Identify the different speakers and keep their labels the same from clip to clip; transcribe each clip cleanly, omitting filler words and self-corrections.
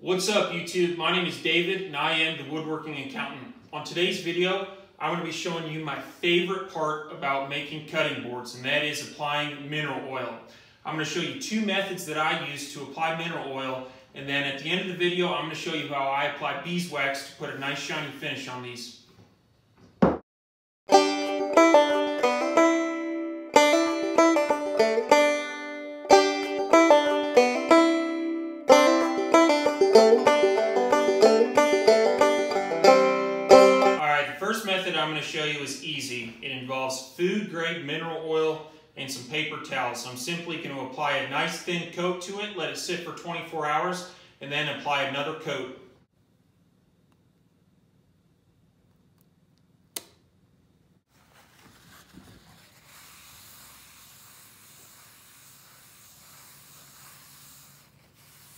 Speaker 1: What's up YouTube? My name is David and I am the woodworking accountant. On today's video, I'm going to be showing you my favorite part about making cutting boards, and that is applying mineral oil. I'm going to show you two methods that I use to apply mineral oil, and then at the end of the video I'm going to show you how I apply beeswax to put a nice shiny finish on these. I'm going to show you is easy. It involves food grade mineral oil and some paper towels. So I'm simply going to apply a nice thin coat to it, let it sit for 24 hours, and then apply another coat.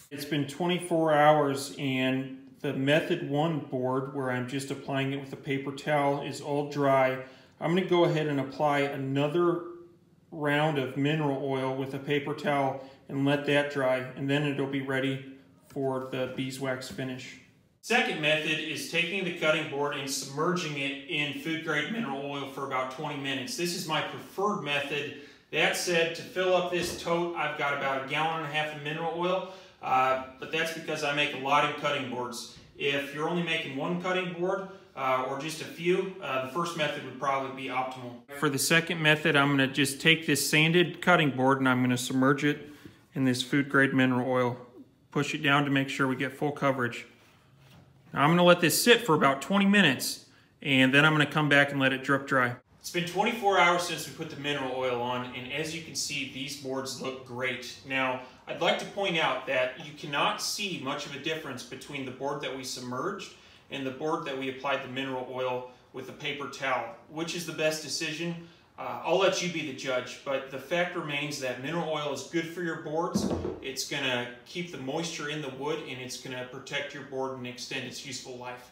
Speaker 1: It's been 24 hours and the method 1 board, where I'm just applying it with a paper towel, is all dry. I'm going to go ahead and apply another round of mineral oil with a paper towel and let that dry, and then it'll be ready for the beeswax finish. Second method is taking the cutting board and submerging it in food grade mineral oil for about 20 minutes. This is my preferred method. That said, to fill up this tote, I've got about 1.5 gallons of mineral oil. But that's because I make a lot of cutting boards. If you're only making one cutting board or just a few, the first method would probably be optimal. For the second method, I'm going to just take this sanded cutting board and I'm going to submerge it in this food grade mineral oil. Push it down to make sure we get full coverage. Now I'm going to let this sit for about 20 minutes and then I'm going to come back and let it drip dry. It's been 24 hours since we put the mineral oil on, and as you can see, these boards look great. Now, I'd like to point out that you cannot see much of a difference between the board that we submerged and the board that we applied the mineral oil with a paper towel. Which is the best decision? I'll let you be the judge, but the fact remains that mineral oil is good for your boards. It's going to keep the moisture in the wood, and it's going to protect your board and extend its useful life.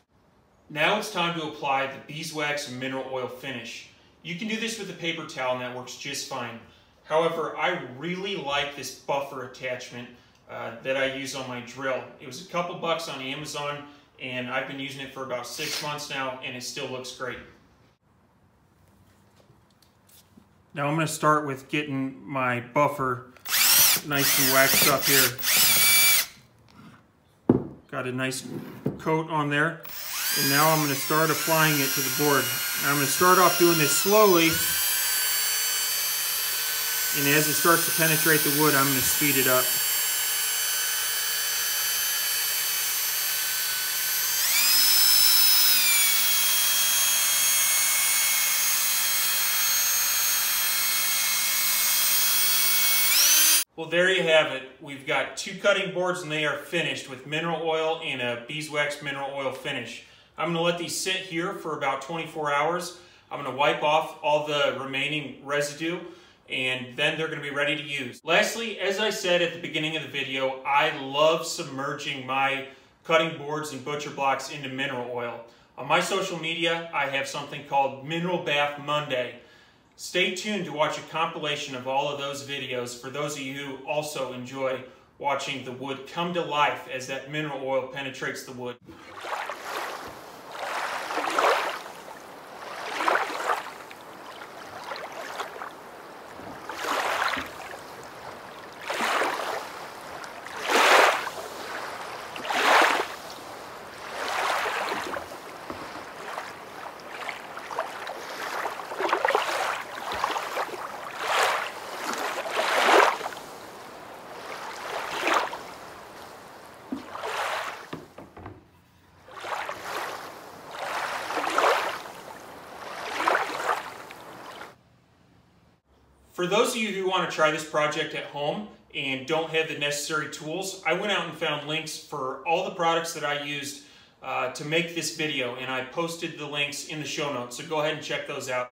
Speaker 1: Now it's time to apply the beeswax and mineral oil finish. You can do this with a paper towel and that works just fine. However, I really like this buffer attachment that I use on my drill. It was a couple bucks on Amazon and I've been using it for about 6 months now and it still looks great. Now I'm going to start with getting my buffer nice and waxed up here. Got a nice coat on there. And now I'm going to start applying it to the board. I'm going to start off doing this slowly, and as it starts to penetrate the wood, I'm going to speed it up. Well, there you have it. We've got 2 cutting boards and they are finished with mineral oil and a beeswax mineral oil finish. I'm going to let these sit here for about 24 hours. I'm going to wipe off all the remaining residue and then they're going to be ready to use. Lastly, as I said at the beginning of the video, I love submerging my cutting boards and butcher blocks into mineral oil. On my social media, I have something called Mineral Bath Monday. Stay tuned to watch a compilation of all of those videos for those of you who also enjoy watching the wood come to life as that mineral oil penetrates the wood. For those of you who want to try this project at home and don't have the necessary tools, I went out and found links for all the products that I used to make this video, and I posted the links in the show notes, so go ahead and check those out.